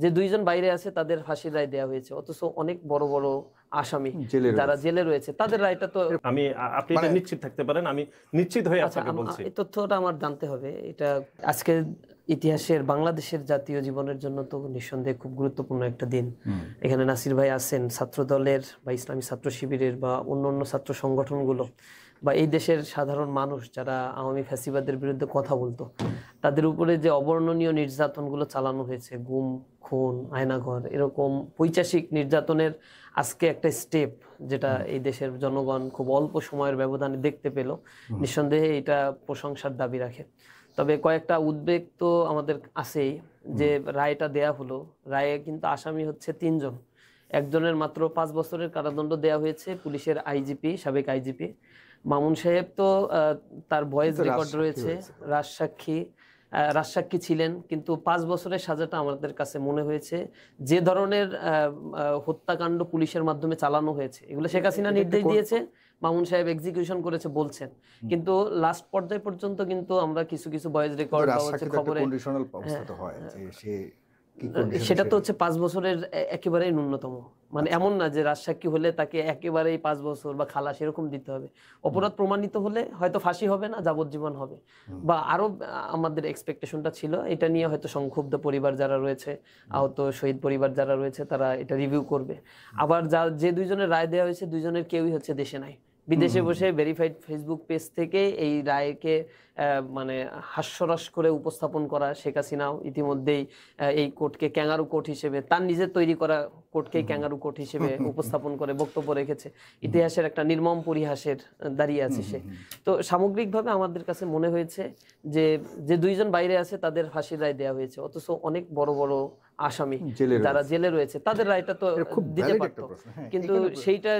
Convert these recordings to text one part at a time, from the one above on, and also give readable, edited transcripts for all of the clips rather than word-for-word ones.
যে ২ জন বাইরে আছে তাদের ফাঁসির রায় দেয়া হয়েছে। অথচ অনেক বড়, বড় আসামি যারা জেলে রয়েছে তাদের রায়টা তো আমি আপনি এটা নিশ্চিত থাকতে পারেন। আমি নিশ্চিত হয়ে আচ্ছা, আপনাকে বলছি। এই তথ্যটা আমার জানতে হবে। এটা আজকের ইতিহাসের বাংলাদেশের জাতীয় জীবনের জন্য তো নিঃসন্দেহে খুব গুরুত্বপূর্ণ একটা দিন। এখানে নাসির ভাই আছেন ছাত্র দলের বা ইসলামী ছাত্র শিবিরের বা অন্যান্য ছাত্র সংগঠনগুলো বা এই দেশের সাধারণ মানুষ যারা আওয়ামী ফ্যাসিবাদের বিরুদ্ধে কথা বলতো, তাদের উপরে যে অবর্ণনীয় নির্যাতনগুলো চালানো হয়েছে, গুম, খুন, আয়নাঘর, এরকম পৈশাচিক নির্যাতনের আজকে একটা স্টেপ যেটা এই দেশের জনগণ খুব অল্প সময়ের ব্যবধানে দেখতে পেল, নিঃসন্দেহে এটা প্রশংসার দাবি রাখে। তবে কয়েকটা উদ্বেগ তো আমাদের আছেই। যে রায়টা দেয়া হলো, রায়ে কিন্তু আসামি হচ্ছে ৩ জন। একজনের মাত্র ৫ বছরের কারাদণ্ড দেয়া হয়েছে পুলিশের আইজিপি, সাবেক আইজিপি মামুন সাহেব। তো তার ভয়েস রেকর্ড রয়েছে, রাজসাক্ষী ছিলেন, কিন্তু ৫ বছরের সাজাটা আমাদের কাছে মনে হয়েছে যে ধরনের হত্যাকাণ্ড পুলিশের মাধ্যমে চালানো হয়েছে, এগুলো শেখ হাসিনা নির্দেশ দিয়েছে, মামুন সাহেব এক্সিকিউশন করেছে বলছেন, কিন্তু লাস্ট পর্যায় পর্যন্ত কিন্তু আমরা কিছু কিছু ভয়েস রেকর্ড বা হচ্ছে খবরে সেটা তো হচ্ছে ৫ বছরের একেবারেই ন্যূনতম। মানে এমন না যে রাজসাক্ষী হলে তাকে একেবারেই 5 বছর বা খালাস এরকম দিতে হবে। অপরাধ প্রমাণিত হলে হয়তো ফাঁসি হবে না, যাবজ্জীবন হবে। বা আরো আমাদের এক্সপেকটেশনটা ছিল এটা নিয়ে হয়তো সংক্ষুব্ধ পরিবার যারা রয়েছে, আহত শহীদ পরিবার যারা রয়েছে, তারা এটা রিভিউ করবে। আবার যে 2 জনের রায় দেওয়া হয়েছে 2 জনের কেউই হচ্ছে দেশে নাই, বিদেশে বসে ভেরিফাইড ফেসবুক পেজ থেকে এই রায়কে মানে হাস্যরস করে উপস্থাপন করা। শেখ হাসিনাও ইতিমধ্যেই এই কোর্টকে ক্যাঙ্গারু কোর্ট হিসেবে, তার নিজের তৈরি করা কোর্টকেই ক্যাঙ্গারু কোর্ট হিসেবে উপস্থাপন করে বক্তব্য রেখেছে। ইতিহাসের একটা নির্মম পরিহাসের দাঁড়িয়ে আছে সে। তো সামগ্রিকভাবে আমাদের কাছে মনে হয়েছে যে 2 জন বাইরে আছে তাদের ফাঁসির রায় দেওয়া হয়েছে, অথচ অনেক বড় বড় আসামি যারা জেলে রয়েছে তাদের রায়টা তো দিতে পারত। কিন্তু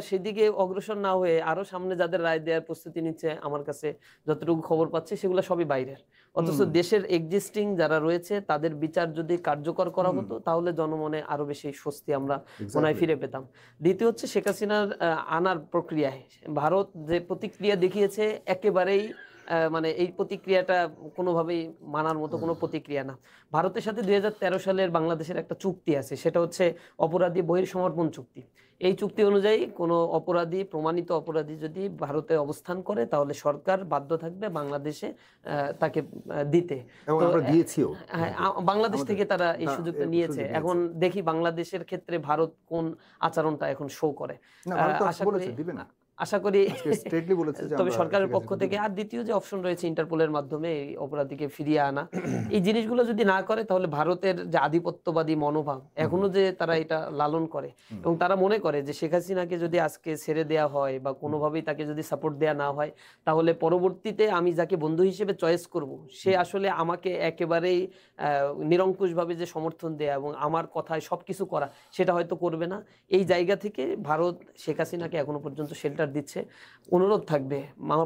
সেদিকে অগ্রসর না হয়ে আরো সামনে যাদের রায় দেওয়ার প্রস্তুতি নিচ্ছে, আমার কাছে যতটুকু খবর পাচ্ছি সেগুলো সবই বাইরের। অথচ দেশের এক্সিস্টিং যারা রয়েছে তাদের বিচার যদি কার্যকর করা হতো তাহলে জনমনে আরো বেশি স্বস্তি আমরা মনে হয় ফিরে পেতাম। দ্বিতীয় হচ্ছে শেখ হাসিনার আনার প্রক্রিয়ায় ভারত যে প্রতিক্রিয়া দেখিয়েছে, একেবারেই মানে এই প্রতিক্রিয়াটা কোনোভাবেই মানার মতো কোনো প্রতিক্রিয়া না। ভারতের সাথে 2013 সালের বাংলাদেশের একটা চুক্তি আছে, সেটা হচ্ছে অপরাধী বহির্সমর্পণ চুক্তি। এই চুক্তি অনুযায়ী কোনো অপরাধী, প্রমাণিত অপরাধী যদি ভারতে অবস্থান করে তাহলে সরকার বাধ্য থাকবে বাংলাদেশে তাকে দিতে। বাংলাদেশ থেকে তারা এই সুযোগটা নিয়েছে। এখন দেখি বাংলাদেশের ক্ষেত্রে ভারত কোন আচরণটা এখন শো করে। আশা করি তবে সরকারের পক্ষ থেকে। আর দ্বিতীয় যে অপশন রয়েছে ইন্টারপোলের মাধ্যমে এই অপরাধীকে ফিরিয়ে আনা, এই জিনিসগুলো যদি না করে তাহলে ভারতের যে আধিপত্যবাদী মনোভাব এখনো যে তারা এটা লালন করে এবং তারা মনে করে যে শেখ হাসিনাকে যদি আজকে ছেড়ে দেওয়া হয় বা কোনোভাবেই তাকে যদি সাপোর্ট দেওয়া না হয় তাহলে পরবর্তীতে আমি যাকে বন্ধু হিসেবে চয়েস করব সে আসলে আমাকে একেবারেই নিরঙ্কুশভাবে যে সমর্থন দেয়া এবং আমার কথায় সবকিছু করা সেটা হয়তো করবে না। এই জায়গা থেকে ভারত শেখ হাসিনাকে এখনো পর্যন্ত শেল্টার দিচ্ছে। অনুরোধ থাকবে,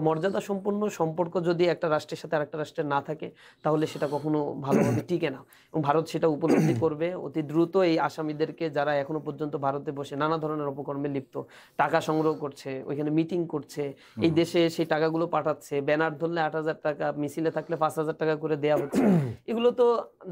মর্যাদা সম্পন্ন সম্পর্ক যদি একটা রাষ্ট্রের সাথে আরেকটা রাষ্ট্রের না থাকে তাহলে সেটা কখনো ভালোভাবে টিকে না এবং ভারত সেটা উপলব্ধি করবে অতি দ্রুত। এই আসামিদেরকে যারা এখনো পর্যন্ত ভারতে বসে নানা ধরনের অপকর্মে লিপ্ত, টাকা সংগ্রহ করছে, ওইখানে মিটিং করছে, এই দেশে সেই টাকাগুলো পাঠাচ্ছে, ব্যানার ধরলে 8,000 টাকা, মিছিলে থাকলে 5,000 টাকা করে দেয়া হচ্ছে, এগুলো তো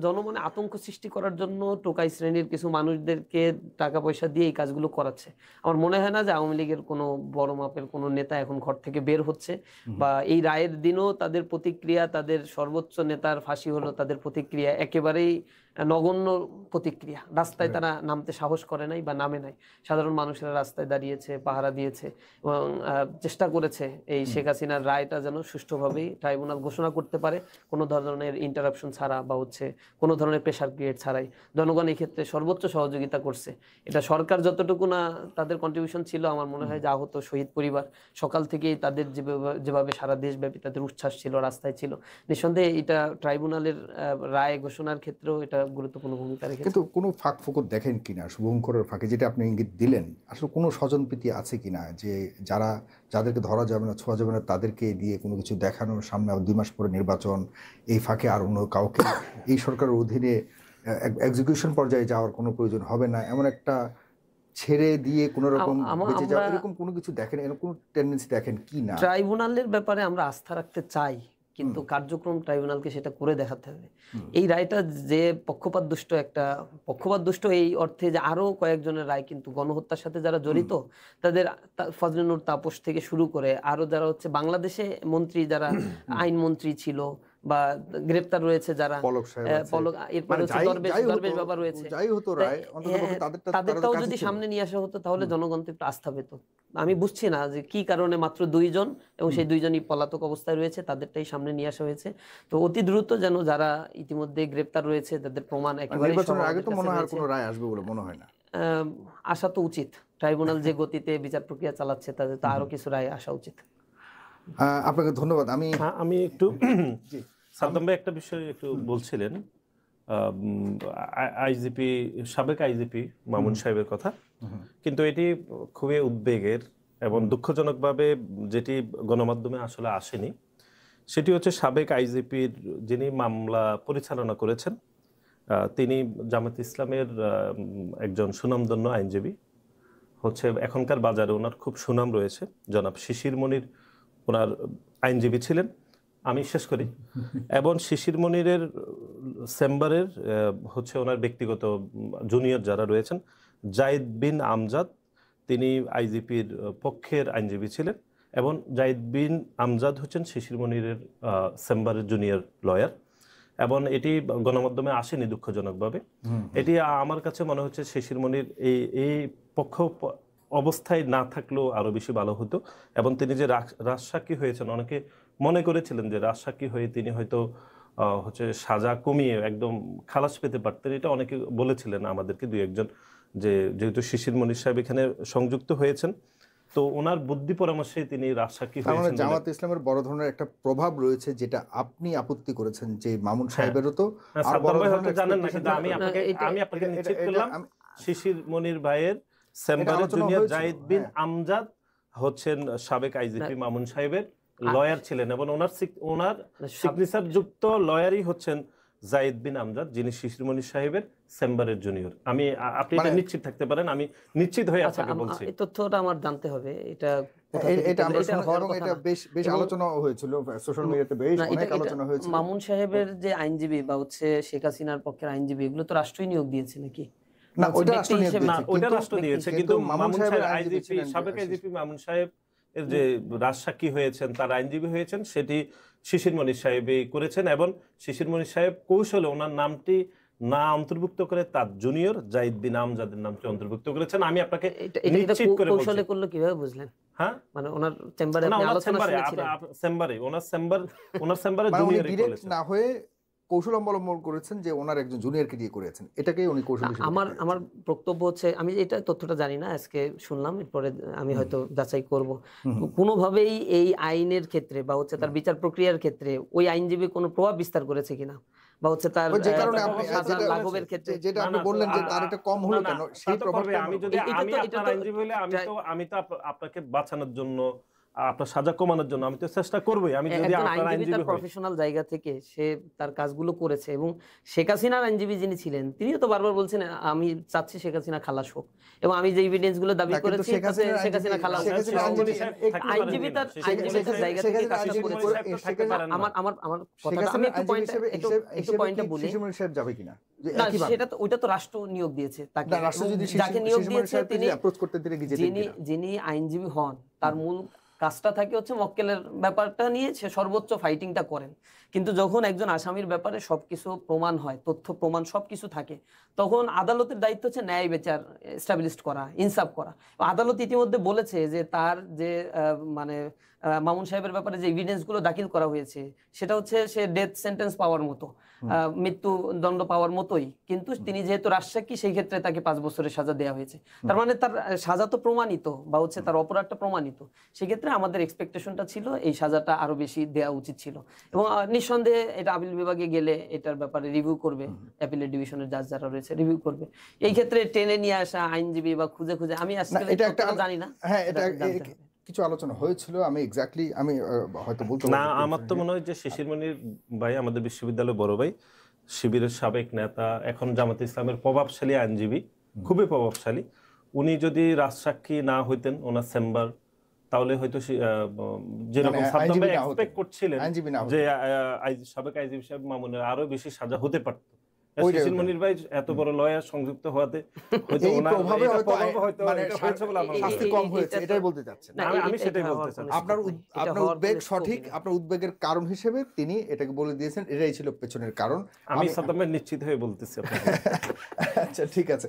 জনমনে আতঙ্ক সৃষ্টি করার জন্য টোকাই শ্রেণীর কিছু মানুষদেরকে টাকা পয়সা দিয়ে এই কাজগুলো করাচ্ছে। আমার মনে হয় না যে আওয়ামী লীগের কোনো বড় মাপের কোনো নেতা এখন ঘর থেকে বের হচ্ছে বা এই রায়ের দিনও তাদের প্রতিক্রিয়া, তাদের সর্বোচ্চ নেতার ফাঁসি হলো, তাদের প্রতিক্রিয়া একেবারেই নগণ্য প্রতিক্রিয়া। রাস্তায় তারা নামতে সাহস করে নাই বা নামে নাই। সাধারণ মানুষেরা রাস্তায় দাঁড়িয়েছে, পাহারা দিয়েছে এবং চেষ্টা করেছে এই শেখ হাসিনার রায়টা যেন সুষ্ঠুভাবেই ট্রাইব্যুনাল ঘোষণা করতে পারে, কোনো ধরনের ইন্টারাপশন ছাড়া বা হচ্ছে কোনো ধরনের প্রেশার ক্রিয়েট ছাড়াই। জনগণ এই ক্ষেত্রে সর্বোচ্চ সহযোগিতা করছে। এটা সরকার যতটুকু না তাদের কন্ট্রিবিউশন ছিল, আমার মনে হয় যে আহত শহীদ পরিবার সকাল থেকেই তাদের যেভাবে সারা দেশব্যাপী তাদের উচ্ছ্বাস ছিল, রাস্তায় ছিল, নিঃসন্দেহে এটা ট্রাইব্যুনালের রায় ঘোষণার ক্ষেত্রেও এটা গুরুত্বপূর্ণ ভূমিকা রেখেছে। কিন্তু কোনো ফাঁক ফোকর দেখেন কিনা শুভঙ্করের ফাঁকে, যেটা আপনি ইঙ্গিত দিলেন, আসলে কোনো স্বজনপ্রীতি আছে কিনা যে যাদেরকে ধরা যাবে না, ছোঁয়া যাবে না, তাদেরকে দিয়ে কোনো কিছু দেখানোর, সামনে 2 মাস পরে নির্বাচন, এই ফাঁকে আর অন্য কাউকে এই সরকারের অধীনে এক্সিকিউশন পর্যায়ে যাওয়ার কোনো প্রয়োজন হবে না, এমন একটা ছেড়ে দিয়ে কোনো রকম বেঁচে যাওয়া, এরকম কোনো কিছু দেখেন, এরকম কোনো টেন্ডেন্সি দেখেন কি না? ট্রাইব্যুনালের ব্যাপারে আমরা আস্থা রাখতে চাই, কিন্তু কার্যক্রম ট্রাইব্যুনালকে সেটা করে দেখাতে হবে। এই রায়টা যে পক্ষপাতদুষ্ট এই অর্থে যে আরো কয়েকজনের রায় কিন্তু গণহত্যার সাথে যারা জড়িত তাদের, ফজলে নূর তাপস থেকে শুরু করে আরো যারা হচ্ছে বাংলাদেশে মন্ত্রী, যারা আইন মন্ত্রী ছিল বা গ্রেপ্তার রয়েছে যারা, এরপরে দরবেশ বাবা রয়েছে, তাদেরটাও যদি সামনে নিয়ে আসা হতো তাহলে জনগণ তো একটু আস্থা পেত। আমি বুঝছি না যে কি কারণে মাত্র 2 জন এবং সেই 2 জনই পলাতক অবস্থায় রয়েছে, তাদেরটাই সামনে নিয়ে আসা হয়েছে। তো অতি দ্রুত যেন যারা ইতিমধ্যে গ্রেপ্তার রয়েছে তাদের প্রমাণ একেবারে আগে তো মনে হয় আর কোনো রায় আসবে বলে মনে হয় না। আসা তো উচিত, ট্রাইব্যুনাল যে গতিতে বিচার প্রক্রিয়া চালাচ্ছে তাদের তো আরো কিছু রায় আসা উচিত। আপনাকে ধন্যবাদ। আমি একটু সাদ্দাম ভাই একটা বিষয় একটু বলছিলেন, আইজিপি, সাবেক আইজিপি মামুন সাহেবের কথা, কিন্তু এটি খুবই উদ্বেগের এবং দুঃখজনকভাবে যেটি গণমাধ্যমে আসলে আসেনি, সেটি হচ্ছে সাবেক আইজিপির যিনি মামলা পরিচালনা করেছেন, তিনি জামাত ইসলামের একজন সুনামধন্য আইনজীবী, হচ্ছে এখনকার বাজারে ওনার খুব সুনাম রয়েছে। জনাব শিশির মনির ওনার আইনজীবী ছিলেন। আমি শেষ করি। এবং শিশির মনিরের চেম্বারের হচ্ছে ওনার ব্যক্তিগত জুনিয়র যারা রয়েছেন, জাহিদ বিন আমজাদ, তিনি আইজিপির পক্ষের আইনজীবী ছিলেন এবং জাহিদ বিন আমজাদ হচ্ছেন শিশির মনিরের চেম্বারের জুনিয়র লয়ার। এবং এটি গণমাধ্যমে আসেনি দুঃখজনকভাবে। এটি আমার কাছে মনে হচ্ছে শিশির মনির এই পক্ষ অবস্থায় না থাকলেও আরো বেশি ভালো হতো। এবং তিনি যে রাজসাক্ষী হয়েছেন, অনেকে মনে করেছিলেন যে রাজসাক্ষী হয়ে তিনি হয়তো হচ্ছে সাজা কমিয়ে একদম খালাস পেতে পারতেন। এটা অনেকে বলেছিলেন আমাদেরকে, 2-1 জন, যে যেহেতু শিশির মনির সাহেব এখানে সংযুক্ত হয়েছেন, তো ওনার বুদ্ধি পরামর্শে তিনি রাজসাক্ষী হয়েছেন। জামাত ইসলামের বড় ধরনের একটা প্রভাব রয়েছে, যেটা আপনি আপত্তি করেছেন যে মামুন সাহেবেরও তো জানেন না, কিন্তু আমি আপনাকে নিশ্চিত করলাম শিশির মনির ভাইয়ের চেম্বারের জুনিয়র জাহিদ বিন আমজাদ হচ্ছেন সাবেক আইজিপি মামুন সাহেবের লয়ার ছিলেন এবং ওনার সিগনেচার যুক্ত লয়ারই হচ্ছেন জাহিদ বিন আমজাদ, যিনি শিশির মনির সাহেবের চেম্বারের জুনিয়র। আপনি এটা নিশ্চিত থাকতে পারেন, আমি নিশ্চিত হয়ে আপনাকে বলছি। এই তথ্যটা আমার জানতে হবে। এটা বেশ আলোচনা হয়েছিল সোশ্যাল মিডিয়াতে, বেশ অনেক আলোচনা হয়েছিল। মামুন সাহেবের যে আইনজীবী বা হচ্ছে শেখ হাসিনার পক্ষের আইনজীবী, এগুলো তো রাষ্ট্রই নিয়োগ দিয়েছে নাকি? না, ওটা রাষ্ট্র দিয়েছে, কিন্তু মামুন সাহেব আইজিপি, সাবেক আইজিপি মামুন সাহেব এর যে রাজসাক্ষী হয়েছেন, তার আইনজীবী হয়েছেন, সেটি শিশির মনির সাহেবই করেছেন। এবং শিশির মনির সাহেব কৌশলে ওনার নামটি না অন্তর্ভুক্ত করে তার জুনিয়র জাহিদ বিন আমজাদের নামটি অন্তর্ভুক্ত করেছেন। আমি আপনাকে নিশ্চিত করে বলছি। কৌশলে করলো কিভাবে বুঝলেন? হ্যাঁ, মানে ওনার চেম্বারে ওনার চেম্বারে জুনিয়রই করেছেন না হয়ে কৌশল অবলম্বন করেছেন যে ওনার একজন জুনিয়রকে দিয়ে করেছেন, এটাকেই উনি কৌশল হিসেবে। আমার বক্তব্য হচ্ছে, আমি এটা তথ্যটা জানি না, আজকে শুনলাম, এরপরে আমি হয়তো যাচাই করব। কোনোভাবেই এই আইনের ক্ষেত্রে বা হচ্ছে তার বিচার প্রক্রিয়ার ক্ষেত্রে ওই আইনজীবী কোনো প্রভাব বিস্তার করেছে কিনা, বা হচ্ছে তার যে কারণে লাঘবের ক্ষেত্রে যেটা আপনি বললেন যে তার এটা কম হলো কেন, সেই প্রভাবে আমি আপনার আইনজীবী হলে আমি তো আপনাকে বাঁচানোর জন্য, আপনার সাজা কমানোর জন্য আমি তো চেষ্টা করবই। আমি যদি আপনার আইনজীবী হই, প্রফেশনাল জায়গা থেকে সে তার কাজগুলো করেছে, এবং শেখ হাসিনার আইনজীবী যিনি ছিলেন তিনিও তো বারবার বলছেন আমি চাচ্ছি শেখ হাসিনা খালাস হোক, এবং আমি যে এভিডেন্স গুলো দাবি করেছি শেখ হাসিনা খালাস হোক। আইনজীবী তার জায়গা থেকে কাজটা করেছে। আমার কথাটা আমি একটু পয়েন্টটা বলি, যাবে কিনা সেটা তো, ওইটা তো রাষ্ট্র নিয়োগ দিয়েছে তাকে, যাকে নিয়োগ দিয়েছে যিনি আইনজীবী হন, তার মূল কাজটা থাকে হচ্ছে মক্কেলের ব্যাপারটা নিয়ে সে সর্বোচ্চ ফাইটিংটা করেন। কিন্তু যখন একজন আসামির ব্যাপারে সবকিছু প্রমাণ হয়, তথ্য প্রমাণ সবকিছু থাকে, তখন আদালতের দায়িত্ব হচ্ছে ন্যায় বিচার এস্টাবলিশ করা, ইনসাফ করা। আদালত ইতিমধ্যে বলেছে যে তার যে মানে মামুন সাহেবের ব্যাপারে যে এভিডেন্স গুলো দাখিল করা হয়েছে সেটা হচ্ছে সে ডেথ সেন্টেন্স পাওয়ার মতো, মৃত্যুদণ্ড পাওয়ার মতোই, কিন্তু তিনি যেহেতু রাজসাক্ষী সেই ক্ষেত্রে তাকে 5 বছরের সাজা দেওয়া হয়েছে। তার মানে তার সাজা তো প্রমাণিত, বা হচ্ছে তার অপরাধটা প্রমাণিত। সেক্ষেত্রে আমাদের এক্সপেকটেশনটা ছিল এই সাজাটা আরো বেশি দেওয়া উচিত ছিল, এবং নিঃসন্দেহে এটা আপিল বিভাগে গেলে এটার ব্যাপারে রিভিউ করবে, অ্যাপিলেট ডিভিশনের জাজ যারা রয়েছে রিভিউ করবে। এই ক্ষেত্রে টেনে নিয়ে আসা আইনজীবী বা খুঁজে আমি আজকে জানি না, হ্যাঁ এটা কিছু আলোচনা হয়েছিল, আমি এক্স্যাক্টলি আমি হয়তো বলতে না, আমার তো মনে হয় যে শিশির মনির ভাই আমাদের বিশ্ববিদ্যালয়ের বড় ভাই, শিবিরের সাবেক নেতা, এখন জামাত ইসলামের প্রভাবশালী আইনজীবী, খুবই প্রভাবশালী। উনি যদি রাজসাক্ষী না হইতেন, ওনার চেম্বার তাহলে হয়তো যেরকম সাদ্দাম ভাই এক্সপেক্ট করছিলেন যে সাবেক আইজিপি সাহেব মামুনের আরো বেশি সাজা হতে পারত, শিশির মনির ভাই এত বড় লয়ার সংযুক্ত হওয়াতে হয়তো ওনার হয়তো শাস্তি কম হয়েছে, এটাই বলতে চাচ্ছেন। আমি সেটাই বলতে চাচ্ছি। আপনার উদ্বেগ সঠিক, আপনার উদ্বেগের কারণ হিসেবে তিনি এটাকে বলে দিয়েছেন, এটাই ছিল পেছনের কারণ। আমি সাদ্দাম ভাই নিশ্চিত হয়ে বলতেছি আপনাকে। আচ্ছা ঠিক আছে,